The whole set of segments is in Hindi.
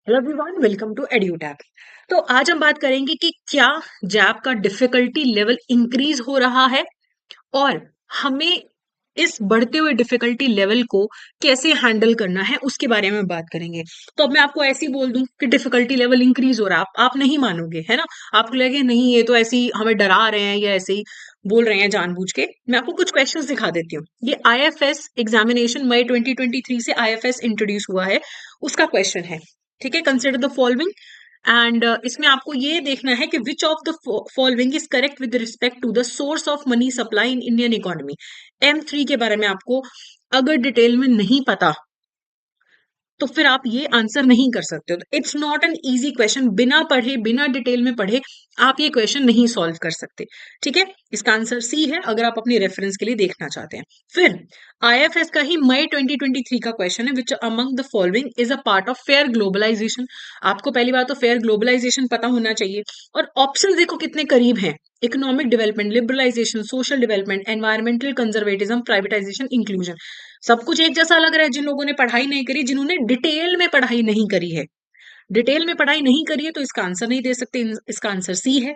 Hello everyone, welcome to Edutech. तो आज हम बात करेंगे कि क्या जैप का डिफिकल्टी लेवल इंक्रीज हो रहा है और हमें इस बढ़ते हुए डिफिकल्टी लेवल को कैसे हैंडल करना है उसके बारे में बात करेंगे। तो अब मैं आपको ऐसे ही बोल दूं कि डिफिकल्टी लेवल इंक्रीज हो रहा है, आप नहीं मानोगे, है ना। आपको लगे नहीं, ये तो ऐसे ही हमें डरा रहे हैं या ऐसे ही बोल रहे हैं जानबूझ के। मैं आपको कुछ क्वेश्चंस दिखा देती हूँ। ये आईएफएस एग्जामिनेशन मई 2023 से आईएफएस इंट्रोड्यूस हुआ है, उसका क्वेश्चन है। ठीक है, कंसिडर द फॉलोइंग एंड इसमें आपको ये देखना है कि which of the following is correct with respect to the source of money supply in Indian economy. M3 के बारे में आपको अगर डिटेल में नहीं पता तो फिर आप ये आंसर नहीं कर सकते हो। It's not an easy question, बिना पढ़े बिना डिटेल में पढ़े आप ये क्वेश्चन नहीं सॉल्व कर सकते। ठीक है, इसका आंसर सी है अगर आप अपनी रेफरेंस के लिए देखना चाहते हैं। फिर आईएफएस का ही मई 2023 का क्वेश्चन है, which among the following is a part of fair globalization. आपको पहली बात तो फेयर ग्लोबलाइजेशन पता होना चाहिए। और ऑप्शन देखो कितने करीब हैं: economic development, liberalization, social development, environmental conservatism, privatization, inclusion. सब कुछ एक जैसा लग रहा है। जिन लोगों ने पढ़ाई नहीं करी, जिन्होंने डिटेल में पढ़ाई नहीं करी है, डिटेल में पढ़ाई नहीं करी है तो इसका आंसर नहीं दे सकते। इसका आंसर सी है,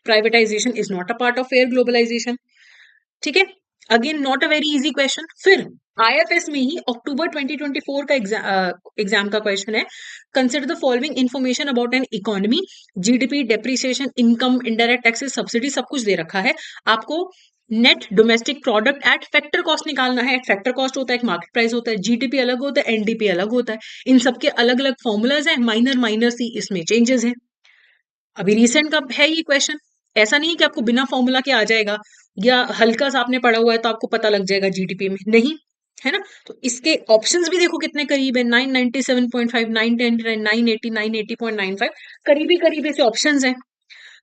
privatization is not a part of fair globalization. ठीक है, again not a very easy question. फिर आईएफएस में ही अक्टूबर 2024 का एग्जाम का क्वेश्चन है, consider the following information about an economy. GDP, depreciation, income, indirect taxes, subsidy, सब कुछ दे रखा है आपको। Net domestic product at factor cost निकालना है। फैक्टर कॉस्ट होता है, एक मार्केट प्राइस होता है, जीडीपी अलग होता है, एनडीपी अलग होता है। इन सबके अलग अलग फॉर्मूलाज हैं, माइनर माइनर सी इसमें चेंजेस हैं। अभी रिसेंट का है ये क्वेश्चन। ऐसा नहीं है कि आपको बिना फॉर्मूला के आ जाएगा या हल्का सा आपने पढ़ा हुआ है तो आपको पता लग जाएगा जीडीपी में, नहीं, है ना। तो इसके ऑप्शंस भी देखो कितने करीब है: 997.5, 910, 980, 980.95। करीबी करीबी से ऑप्शंस हैं।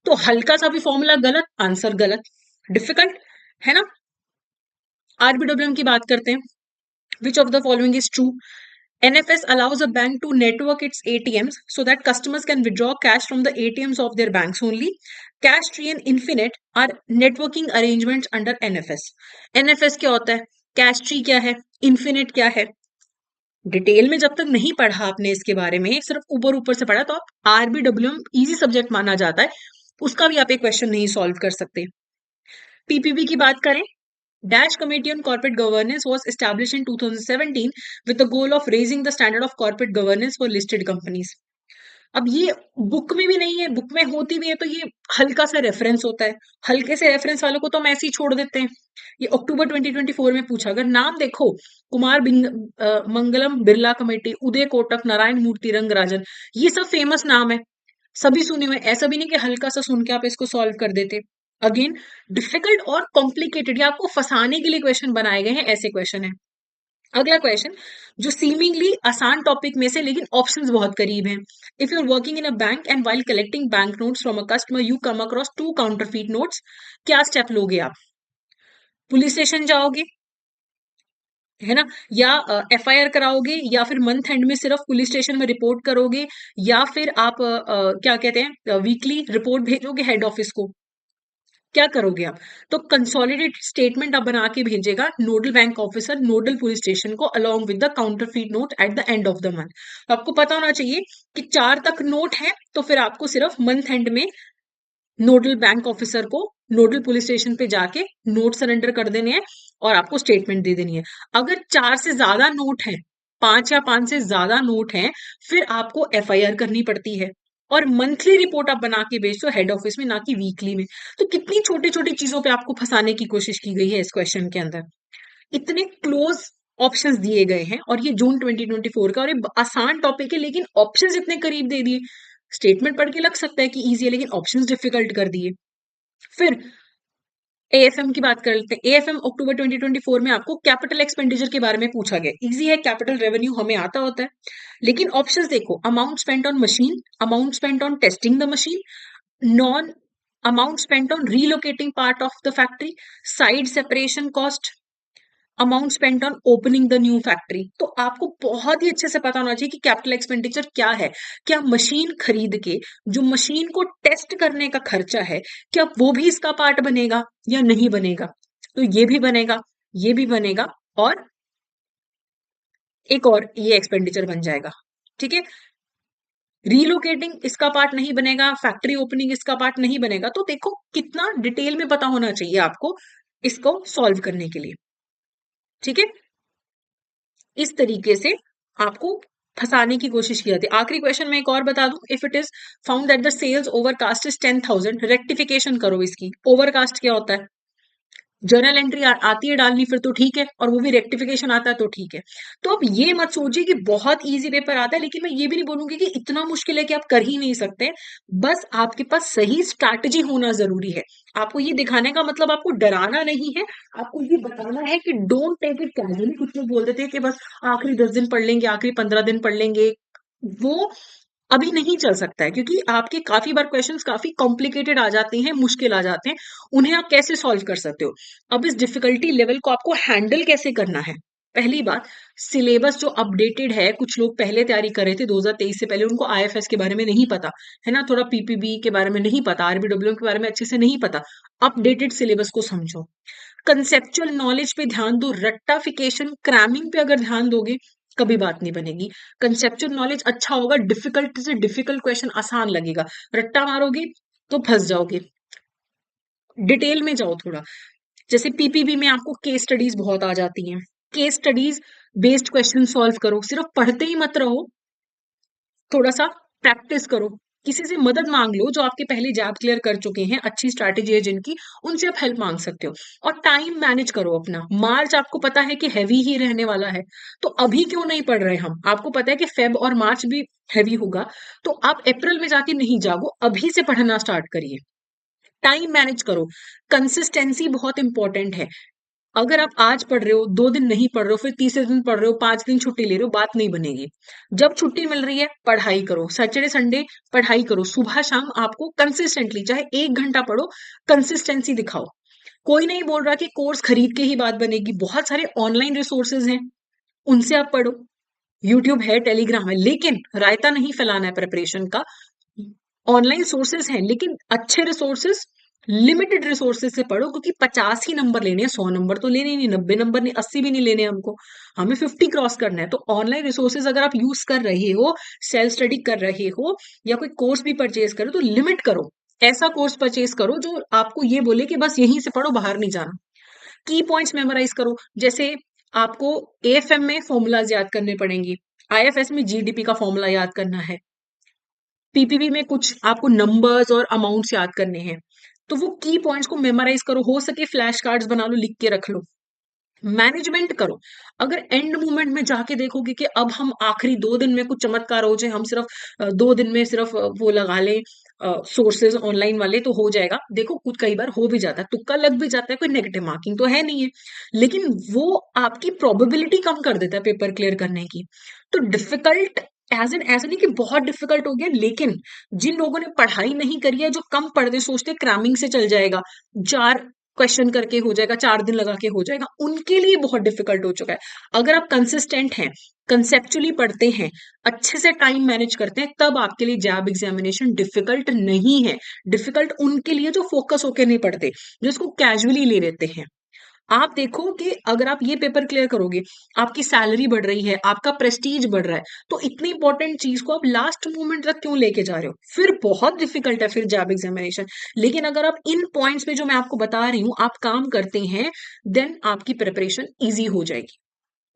तो हल्का सा भी फॉर्मूला गलत, आंसर गलत। डिफिकल्ट है ना। आरबीडब्ल्यूएम की बात करते हैं। विच of the following is true? NFS allows a bank to network its ATMs so that customers can withdraw cash from the ATMs of their banks only. Cash Tree and Infinite are networking arrangements under NFS. NFS क्या होता है? कैश ट्री क्या है? इन्फिनिट क्या है? डिटेल में जब तक नहीं पढ़ा आपने इसके बारे में, सिर्फ ऊपर ऊपर से पढ़ा, तो आप आरबीडब्ल्यूएम इजी सब्जेक्ट माना जाता है, उसका भी आप एक क्वेश्चन नहीं सॉल्व कर सकते। पीपीपी की बात करें, Dash Committee on Corporate Governance was established in 2017 with the goal of raising the standard of corporate governance for listed companies. अब ये बुक में भी नहीं है, बुक में होती भी है तो ये हल्का सा रेफरेंस होता है। हल्के से रेफरेंस वालों को तो हम ऐसे ही छोड़ देते हैं। ये अक्टूबर 2024 में पूछा, अगर नाम देखो, मंगलम बिरला कमेटी, उदय कोटक, नारायण मूर्ति, रंगराजन, ये सब फेमस नाम है, सभी सुने हुए। ऐसा भी नहीं कि हल्का सा सुन के आप इसको सॉल्व कर देते। अगेन डिफिकल्ट और कॉम्प्लिकेटेड, ये आपको फंसाने के लिए क्वेश्चन बनाए गए हैं, ऐसे क्वेश्चन है। अगला क्वेश्चन जो सीमिंगली आसान टॉपिक में से लेकिन ऑप्शंस बहुत करीब हैं। If you are working in a bank and while collecting bank notes from a customer you come across to counterfeit notes, क्या स्टेप लोगे आप? पुलिस स्टेशन जाओगे, है ना, या एफआईआर कराओगे, या फिर मंथ एंड में सिर्फ पुलिस स्टेशन में रिपोर्ट करोगे, या फिर आप क्या कहते हैं, वीकली रिपोर्ट भेजोगे हेड ऑफिस को? क्या करोगे आप? तो कंसोलिडेटेड स्टेटमेंट आप बना के भेजेगा nodal bank officer nodal police station को, along with the counterfeit note at the end of the month. तो आपको पता होना चाहिए कि 4 तक नोट है, तो फिर आपको सिर्फ मंथ एंड में नोडल बैंक ऑफिसर को नोडल पुलिस स्टेशन पे जाके नोट सरेंडर कर देने हैं और आपको स्टेटमेंट दे देनी है। अगर 4 से ज्यादा नोट है, 5 या 5 से ज्यादा नोट है, फिर आपको एफआईआर करनी पड़ती है और मंथली रिपोर्ट आप बना के भेजते हो हेड ऑफिस में, ना कि वीकली में। तो कितनी छोटी छोटी चीजों पे आपको फंसाने की कोशिश की गई है इस क्वेश्चन के अंदर। इतने क्लोज ऑप्शंस दिए गए हैं और ये जून 2024 का, और ये आसान टॉपिक है लेकिन ऑप्शंस इतने करीब दे दिए। स्टेटमेंट पढ़ के लग सकता है कि इजी है लेकिन ऑप्शंस डिफिकल्ट कर दिए। फिर एएफएम की बात कर लेते हैं। एएफएम अक्टूबर 2024 में आपको कैपिटल एक्सपेंडिचर के बारे में पूछा गया। इजी है, कैपिटल रेवेन्यू हमें आता होता है, लेकिन ऑप्शंस देखो: amount spent on machine, amount spent on testing the machine, non amount spent on relocating part of the factory, side separation cost, amount spent on opening the new factory. तो आपको बहुत ही अच्छे से पता होना चाहिए कि कैपिटल एक्सपेंडिचर क्या है। क्या मशीन खरीद के जो मशीन को टेस्ट करने का खर्चा है, क्या वो भी इसका पार्ट बनेगा या नहीं बनेगा? तो ये भी बनेगा, ये भी बनेगा, और एक और ये एक्सपेंडिचर बन जाएगा। ठीक है, रीलोकेटिंग इसका पार्ट नहीं बनेगा, फैक्ट्री ओपनिंग इसका पार्ट नहीं बनेगा। तो देखो कितना डिटेल में पता होना चाहिए आपको इसको सॉल्व करने के लिए। ठीक है, इस तरीके से आपको फंसाने की कोशिश की जाती है। आखिरी क्वेश्चन में एक और बता दूं, if it is found that the sales overcast is 10,000, rectification करो इसकी। ओवरकास्ट क्या होता है? जर्नल एंट्री आती है डालनी फिर तो ठीक है, और वो भी रेक्टिफिकेशन आता है तो ठीक है। तो अब ये मत सोचिए कि बहुत इजी पेपर आता है, लेकिन मैं ये भी नहीं बोलूंगी कि इतना मुश्किल है कि आप कर ही नहीं सकते। बस आपके पास सही स्ट्रैटेजी होना जरूरी है। आपको ये दिखाने का मतलब आपको डराना नहीं है, आपको ये बताना है कि डोंट टेक इट कैजुअली। कुछ लोग बोल देते हैं कि बस आखिरी 10 दिन पढ़ लेंगे, आखिरी 15 दिन पढ़ लेंगे, वो अभी नहीं चल सकता है, क्योंकि आपके काफी बार क्वेश्चंस काफी कॉम्प्लिकेटेड आ जाते हैं, मुश्किल आ जाते हैं। उन्हें आप कैसे सॉल्व कर सकते हो? अब इस डिफिकल्टी लेवल को आपको हैंडल कैसे करना है? पहली बात, सिलेबस जो अपडेटेड है, कुछ लोग पहले तैयारी कर रहे थे 2023 से पहले, उनको आईएफएस के बारे में नहीं पता है ना, थोड़ा पीपीबी के बारे में नहीं पता, आरबीडब्ल्यू के बारे में अच्छे से नहीं पता। अपडेटेड सिलेबस को समझो, कंसेप्चुअल नॉलेज पे ध्यान दो, रट्टाफिकेशन क्रैमिंग पे अगर ध्यान दोगे कभी बात नहीं बनेगी। कंसेप्चुअल नॉलेज अच्छा होगा, डिफिकल्ट से डिफिकल्ट क्वेश्चन आसान लगेगा, रट्टा मारोगे तो फंस जाओगे। डिटेल में जाओ थोड़ा, जैसे पीपीबी में आपको केस स्टडीज बहुत आ जाती हैं, case studies based question solve करो, सिर्फ पढ़ते ही मत रहो, थोड़ा सा प्रैक्टिस करो। किसी से मदद मांग लो जो आपके पहले जैब क्लियर कर चुके हैं, अच्छी स्ट्रैटेजी है जिनकी, उनसे आप हेल्प मांग सकते हो। और टाइम मैनेज करो अपना। मार्च आपको पता है कि हैवी ही रहने वाला है, तो अभी क्यों नहीं पढ़ रहे हम? आपको पता है कि फेब और मार्च भी हैवी होगा, तो आप अप्रैल में जाके नहीं जागो, अभी से पढ़ना स्टार्ट करिए। टाइम मैनेज करो, कंसिस्टेंसी बहुत इंपॉर्टेंट है। अगर आप आज पढ़ रहे हो, 2 दिन नहीं पढ़ रहे हो, फिर तीसरे दिन पढ़ रहे हो, 5 दिन छुट्टी ले रहे हो, बात नहीं बनेगी। जब छुट्टी मिल रही है पढ़ाई करो, सैटरडे संडे पढ़ाई करो, सुबह शाम आपको कंसिस्टेंटली चाहे 1 घंटा पढ़ो, कंसिस्टेंसी दिखाओ। कोई नहीं बोल रहा कि कोर्स खरीद के ही बात बनेगी, बहुत सारे ऑनलाइन रिसोर्सेज हैं, उनसे आप पढ़ो। यूट्यूब है, टेलीग्राम है, लेकिन रायता नहीं फैलाना है प्रिपरेशन का। ऑनलाइन सोर्सेज हैं, लेकिन अच्छे रिसोर्सेज, लिमिटेड रिसोर्सेज से पढ़ो, क्योंकि 50 ही नंबर लेने हैं, 100 नंबर तो लेने ही नहीं, 90 नंबर नहीं, 80 भी नहीं लेने हमको, हमें 50 क्रॉस करना है। तो ऑनलाइन रिसोर्सेज अगर आप यूज कर रहे हो, सेल्फ स्टडी कर रहे हो, या कोई कोर्स भी परचेज करो, तो लिमिट करो। ऐसा कोर्स परचेज करो जो आपको ये बोले कि बस यहीं से पढ़ो, बाहर नहीं जाना। की पॉइंट्स मेमोराइज करो, जैसे आपको एएफएम में फॉर्मूलाज याद करने पड़ेंगे, आईएफएस में जीडीपी का फॉर्मूला याद करना है, पीपीबी में कुछ आपको नंबर्स और अमाउंट्स याद करने हैं। तो वो की पॉइंट्स को मेमोराइज करो, हो सके फ्लैश कार्ड्स बना लो, लिख के रख लो। मैनेजमेंट करो। अगर एंड मोमेंट में जाके देखोगे कि अब हम आखिरी 2 दिन में कुछ चमत्कार हो जाए, हम सिर्फ 2 दिन में सिर्फ वो लगा लें सोर्सेज ऑनलाइन वाले, तो हो जाएगा। देखो कुछ कई बार हो भी जाता है, तुक्का लग भी जाता है, कोई नेगेटिव मार्किंग तो है नहीं है, लेकिन वो आपकी प्रोबेबिलिटी कम कर देता है पेपर क्लियर करने की। तो डिफिकल्ट एज एन ऐसा नहीं कि बहुत डिफिकल्ट हो गया, लेकिन जिन लोगों ने पढ़ाई नहीं करी है, जो कम पढ़ते सोचते क्रैमिंग से चल जाएगा, 4 क्वेश्चन करके हो जाएगा, 4 दिन लगा के हो जाएगा, उनके लिए बहुत डिफिकल्ट हो चुका है। अगर आप कंसिस्टेंट हैं, कंसेप्चुअली पढ़ते हैं, अच्छे से टाइम मैनेज करते हैं, तब आपके लिए जैब एग्जामिनेशन डिफिकल्ट नहीं है। डिफिकल्ट उनके लिए जो फोकस होके नहीं पढ़ते, जो इसको कैजुअली ले लेते हैं। आप देखो कि अगर आप ये पेपर क्लियर करोगे, आपकी सैलरी बढ़ रही है, आपका प्रेस्टीज बढ़ रहा है, तो इतनी इंपॉर्टेंट चीज को आप लास्ट मोमेंट तक क्यों लेके जा रहे हो? फिर बहुत डिफिकल्ट है फिर जॉब एग्जामिनेशन। लेकिन अगर आप इन पॉइंट्स पे जो मैं आपको बता रही हूँ आप काम करते हैं, देन आपकी प्रिपरेशन इजी हो जाएगी।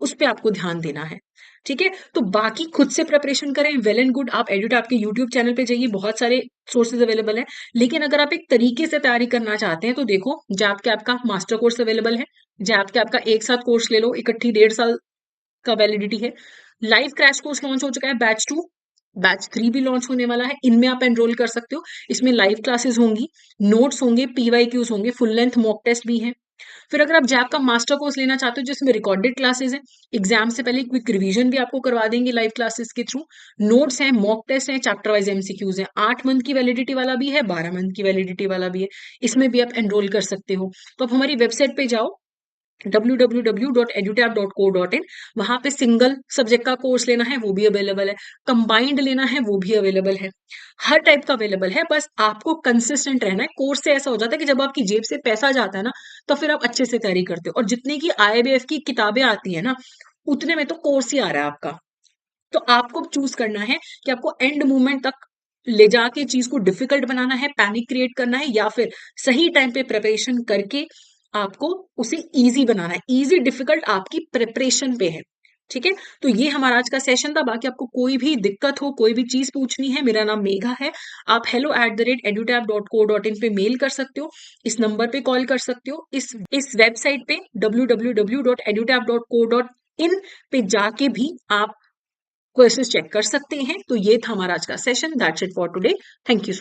उस पे आपको ध्यान देना है। ठीक है, तो बाकी खुद से प्रिपरेशन करें, वेल एंड गुड। आप एडिट आपके यूट्यूब चैनल पे जाइए, बहुत सारे सोर्सेज अवेलेबल हैं। लेकिन अगर आप एक तरीके से तैयारी करना चाहते हैं, तो देखो जैप के आपका मास्टर कोर्स अवेलेबल है। जैप के आपका एक साथ कोर्स ले लो, इकट्ठी 1.5 साल का वैलिडिटी है। लाइव क्रैश कोर्स लॉन्च हो चुका है, बैच 2, बैच 3 भी लॉन्च होने वाला है, इनमें आप एनरोल कर सकते हो। इसमें लाइव क्लासेस होंगी, नोट्स होंगे, पीवाईक्यूज होंगे, फुल लेंथ मॉक टेस्ट भी है। फिर अगर आप जैप का मास्टर कोर्स लेना चाहते हो जिसमें रिकॉर्डेड क्लासेस हैं, एग्जाम से पहले क्विक रिवीजन भी आपको करवा देंगे लाइव क्लासेस के थ्रू, नोट्स हैं, मॉक टेस्ट हैं, चैप्टर वाइज एमसीक्यूज हैं, 8 मंथ की वैलिडिटी वाला भी है, 12 मंथ की वैलिडिटी वाला भी है, इसमें भी आप एनरोल कर सकते हो। तो आप हमारी वेबसाइट पे जाओ, www.edutab.co.in, वहां पे सिंगल सब्जेक्ट का कोर्स लेना है वो भी अवेलेबल है, कंबाइंड लेना है वो भी अवेलेबल है, हर टाइप का अवेलेबल है। बस आपको कंसिस्टेंट रहना है। कोर्स से ऐसा हो जाता है कि जब आपकी जेब से पैसा जाता है ना, तो फिर आप अच्छे से तैयारी करते हो। और जितने की आईबीएफ की किताबें आती है ना, उतने में तो कोर्स ही आ रहा है आपका। तो आपको चूज करना है कि आपको एंड मोमेंट तक ले जाके चीज को डिफिकल्ट बनाना है, पैनिक क्रिएट करना है, या फिर सही टाइम पे प्रिपरेशन करके आपको उसे इजी बनाना है। इजी डिफिकल्ट आपकी प्रिपरेशन पे है। ठीक है, तो ये हमारा आज का सेशन था। बाकी आपको कोई भी दिक्कत हो, कोई भी चीज पूछनी है, मेरा नाम मेघा है। आप hello@edutap.co.in पे मेल कर सकते हो, इस नंबर पे कॉल कर सकते हो, इस वेबसाइट पे www.edutap.co.in पे जाके भी आप क्वेश्चंस चेक कर सकते हैं। तो ये था हमारा आज का session. That's it for today. Thank you so much.